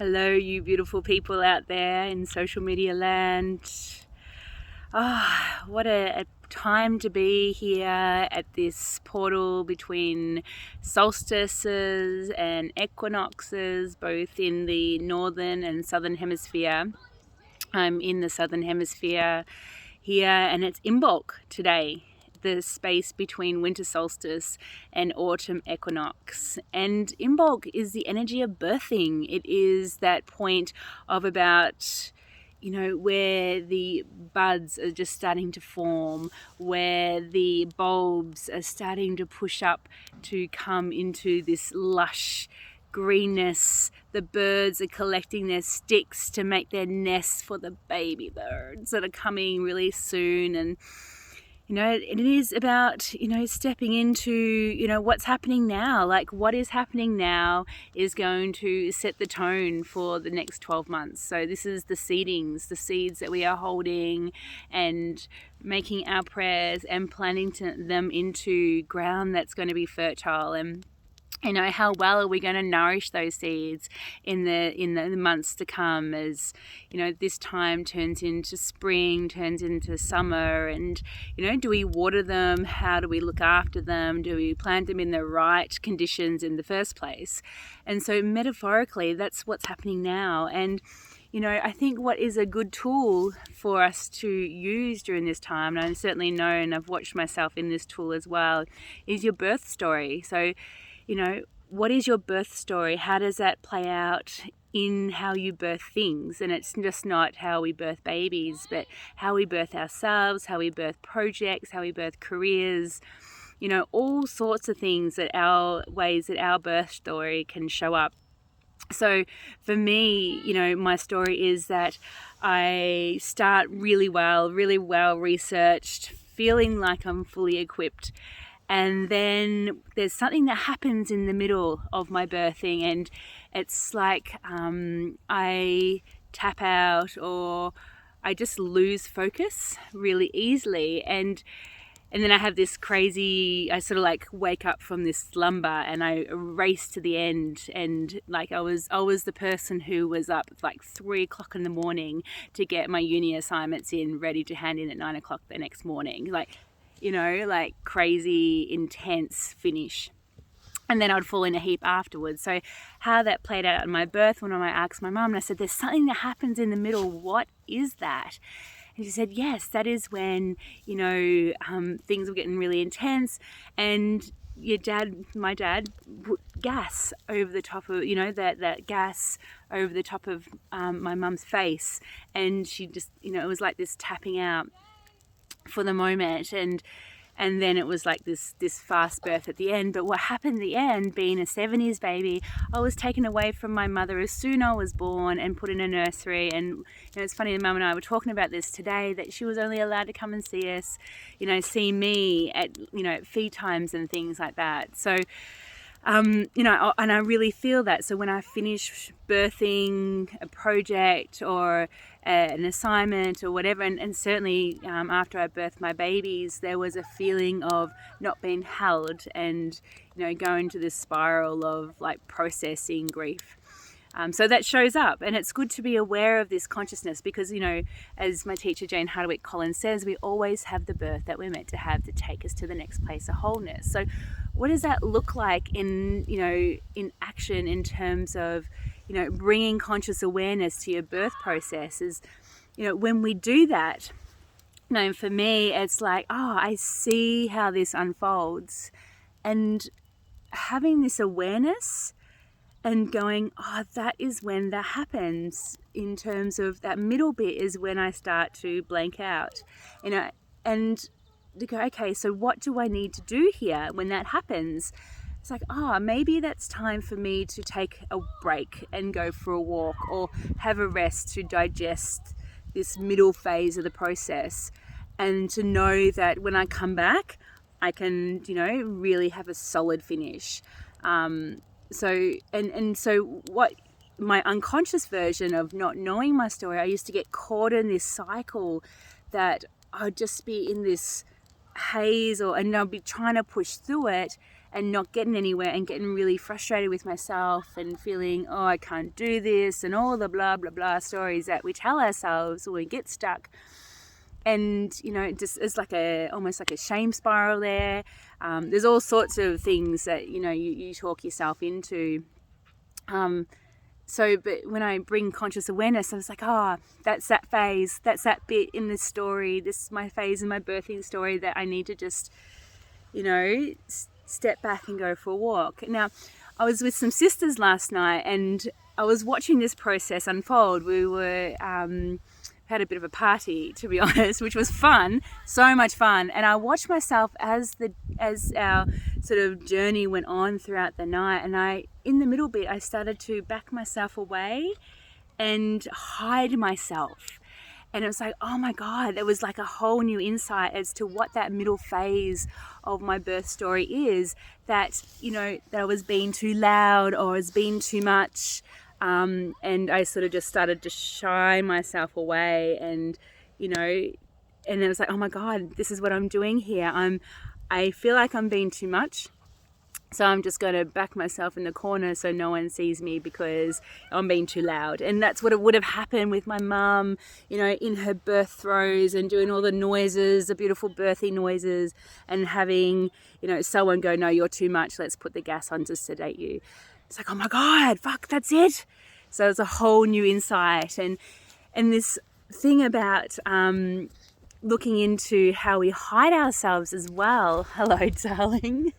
Hello, you beautiful people out there in social media land. What a time to be here at this portal between solstices and equinoxes, both in the northern and southern hemisphere. I'm in the southern hemisphere here, and it's Imbolc today, the space between winter solstice and autumn equinox. And Imbolc is the energy of birthing. It is that point of about, where the buds are just starting to form, where the bulbs are starting to push up to come into this lush greenness. The birds are collecting their sticks to make their nests for the baby birds that are coming really soon. And it is about, stepping into, what's happening now. Like, what is happening now is going to set the tone for the next 12 months. So this is the seedings, the seeds that we are holding and making our prayers and planting them into ground that's going to be fertile. And how well are we going to nourish those seeds in the months to come, as this time turns into spring, turns into summer, and do we water them? How do we look after them? Do we plant them in the right conditions in the first place? And so metaphorically, that's what's happening now. And I think what is a good tool for us to use during this time, and I certainly know, and I've watched myself in this tool as well, is your birth story. So what is your birth story? How does that play out in how you birth things? And it's just not how we birth babies, but how we birth ourselves, how we birth projects, how we birth careers, all sorts of things ways that our birth story can show up. So for me, my story is that I start really well researched, feeling like I'm fully equipped. And then there's something that happens in the middle of my birthing, and it's like I tap out, or I just lose focus really easily. And then I have this crazy, I sort of like wake up from this slumber and I race to the end. And like I was the person who was up at like 3 o'clock in the morning to get my uni assignments in, ready to hand in at 9 o'clock the next morning. Like crazy, intense finish. And then I'd fall in a heap afterwards. So how that played out in my birth, when I asked my mum, and I said, there's something that happens in the middle. What is that? And she said, yes, that is when, things were getting really intense, and my dad put gas over the top of, that gas over the top of my mum's face. And she just, it was like this tapping out for the moment, and then it was like this fast birth at the end. But what happened at the end, being a 70s baby, I was taken away from my mother as soon as I was born and put in a nursery. And it's funny, Mum and I were talking about this today, that she was only allowed to come and see us, see me at feed times and things like that. So and I really feel that. So when I finish birthing a project or an assignment or whatever, and certainly after I birthed my babies, there was a feeling of not being held and, going to this spiral of like processing grief. So that shows up, and it's good to be aware of this consciousness, because, as my teacher Jane Hardwick Collins says, we always have the birth that we're meant to have to take us to the next place of wholeness. So what does that look like in action, in terms of, bringing conscious awareness to your birth process? Is, when we do that, for me, it's like, I see how this unfolds, and having this awareness and going, that is when that happens. In terms of that middle bit is when I start to blank out, and to go, okay, so what do I need to do here when that happens? It's like, maybe that's time for me to take a break and go for a walk, or have a rest to digest this middle phase of the process, and to know that when I come back, I can, really have a solid finish. So what my unconscious version of not knowing my story, I used to get caught in this cycle that I'd just be in this haze, and I'd be trying to push through it, and not getting anywhere and getting really frustrated with myself and feeling, oh, I can't do this, and all the blah, blah, blah stories that we tell ourselves when we get stuck. And, you know, just it's like almost like a shame spiral there. There's all sorts of things that, you know, you talk yourself into. But when I bring conscious awareness, I was like, oh, that's that phase, that's that bit in this story, this is my phase in my birthing story that I need to just, you know, step back and go for a walk. Now, I was with some sisters last night and I was watching this process unfold. We were had a bit of a party, to be honest, which was fun, so much fun. And I watched myself as our sort of journey went on throughout the night. And in the middle bit, I started to back myself away and hide myself. And it was like, oh my God, there was like a whole new insight as to what that middle phase of my birth story is, that, you know, that I was being too loud or I was being too much. And I sort of just started to shy myself away, and, you know, and it was like, oh my God, this is what I'm doing here. I feel like I'm being too much. So I'm just going to back myself in the corner so no one sees me because I'm being too loud. And that's what it would have happened with my mum, you know, in her birth throes and doing all the noises, the beautiful birthing noises, and having, you know, someone go, no, you're too much. Let's put the gas on to sedate you. It's like, oh my God, fuck, that's it. So it's a whole new insight. And this thing about looking into how we hide ourselves as well. Hello, darling.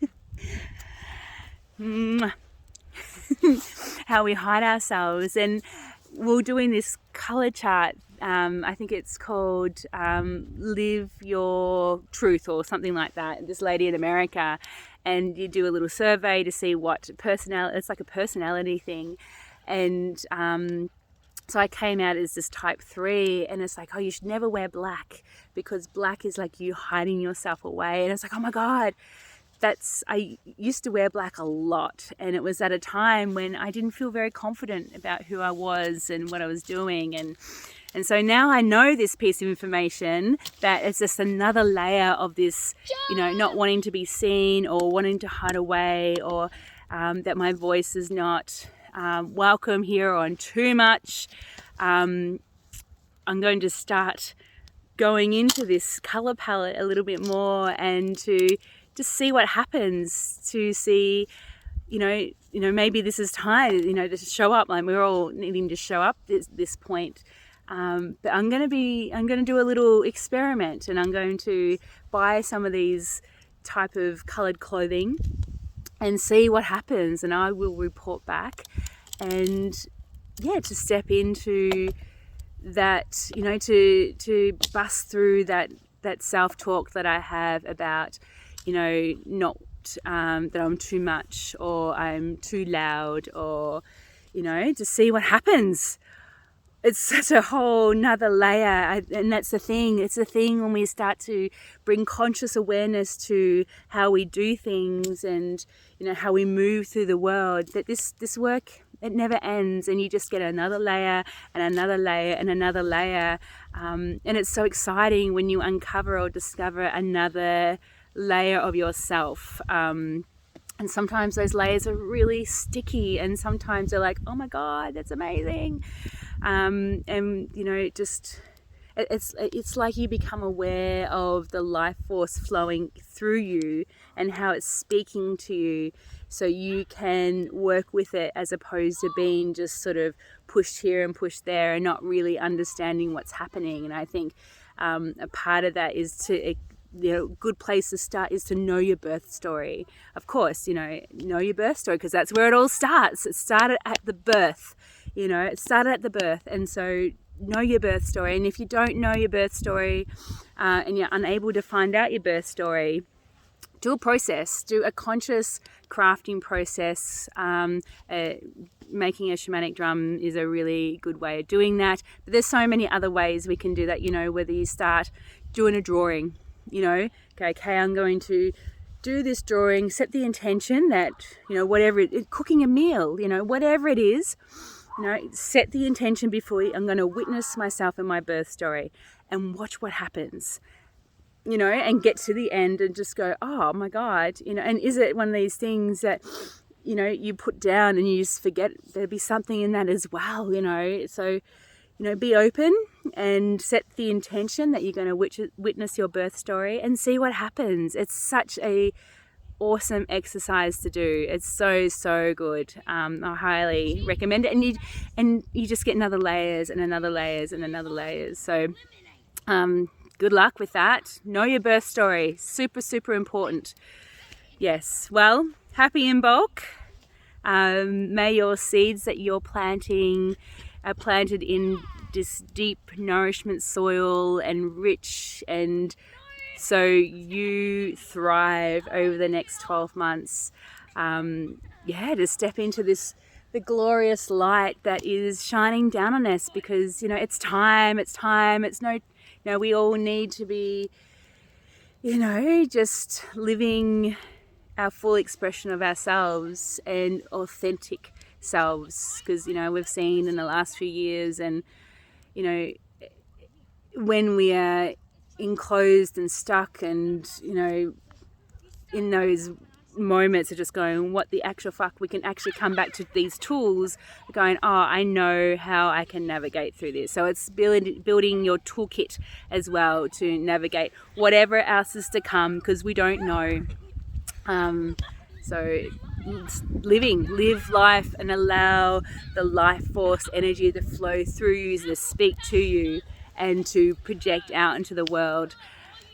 How we hide ourselves. And we're doing this color chart. I think it's called Live Your Truth or something like that. This lady in America. And you do a little survey to see what personality, it's like a personality thing. And so I came out as this type 3, and it's like, oh, you should never wear black because black is like you hiding yourself away. And it's like, oh my God, I used to wear black a lot. And it was at a time when I didn't feel very confident about who I was and what I was doing. And so now I know this piece of information, that it's just another layer of this, you know, not wanting to be seen or wanting to hide away, or that my voice is not welcome here or on too much. I'm going to start going into this color palette a little bit more and to just see what happens, to see, you know, maybe this is time, you know, to show up. Like we're all needing to show up at this point. But I'm going to do a little experiment, and I'm going to buy some of these type of colored clothing and see what happens. And I will report back, and yeah, to step into that, you know, to bust through that self-talk that I have about, you know, not, that I'm too much or I'm too loud, or, you know, to see what happens. It's such a whole nother layer. And that's the thing. It's the thing when we start to bring conscious awareness to how we do things and, you know, how we move through the world, that this work, it never ends, and you just get another layer and another layer and another layer. And it's so exciting when you uncover or discover another layer of yourself. And sometimes those layers are really sticky, and sometimes they're like, oh my God, that's amazing. And, you know, it's like you become aware of the life force flowing through you and how it's speaking to you, so you can work with it as opposed to being just sort of pushed here and pushed there and not really understanding what's happening. And I think a part of that is to, you know, good place to start is to know your birth story. Of course, you know your birth story, because that's where it all starts. It started at the birth, you know, it started at the birth. And so know your birth story. And if you don't know your birth story and you're unable to find out your birth story, do a process, do a conscious crafting process. Making a shamanic drum is a really good way of doing that. But there's so many other ways we can do that, you know, whether you start doing a drawing, you know, okay, I'm going to do this drawing, set the intention that, you know, whatever cooking a meal, you know, whatever it is, you know, set the intention before I'm going to witness myself in my birth story and watch what happens. you know, and get to the end and just go, oh my God, you know, and is it one of these things that, you know, you put down and you just forget there'd be something in that as well, you know? So, you know, be open and set the intention that you're going to witness your birth story and see what happens. It's such a awesome exercise to do. It's so good. I highly recommend it, and you just get another layers and another layers and another layers. So good luck with that. Know your birth story. Super important. Yes. Well, happy Imbolc. May your seeds that you're planting are planted in this deep nourishment soil and rich, and so you thrive over the next 12 months. To step into the glorious light that is shining down on us, because, you know, it's time. We all need to be, you know, just living our full expression of ourselves and authentic selves, because, you know, we've seen in the last few years, and, you know, when we are enclosed and stuck and, you know, in those moments of just going, what the actual fuck, we can actually come back to these tools going, oh, I know how I can navigate through this. So it's building your toolkit as well to navigate whatever else is to come, because we don't know. So live life and allow the life force energy to flow through you, to speak to you and to project out into the world.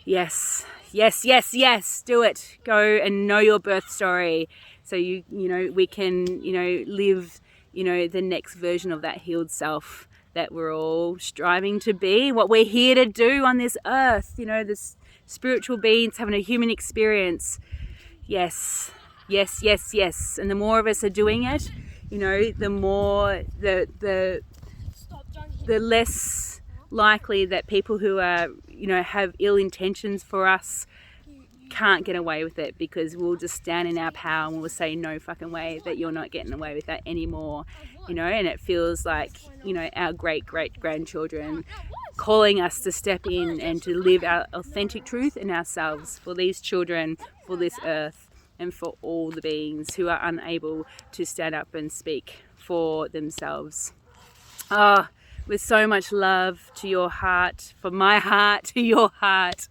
Yes, do it. Go and know your birth story, so you know, we can, you know, live, you know, the next version of that healed self that we're all striving to be, what we're here to do on this earth, you know, this spiritual beings having a human experience. Yes. And the more of us are doing it, you know, the more the less likely that people who are, you know, have ill intentions for us can't get away with it, because we'll just stand in our power and we'll say, no fucking way that you're not getting away with that anymore, you know. And it feels like, you know, our great grandchildren calling us to step in and to live our authentic truth in ourselves, for these children, for this earth, and for all the beings who are unable to stand up and speak for themselves. With so much love to your heart, from my heart to your heart.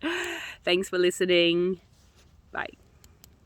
Thanks for listening. Bye.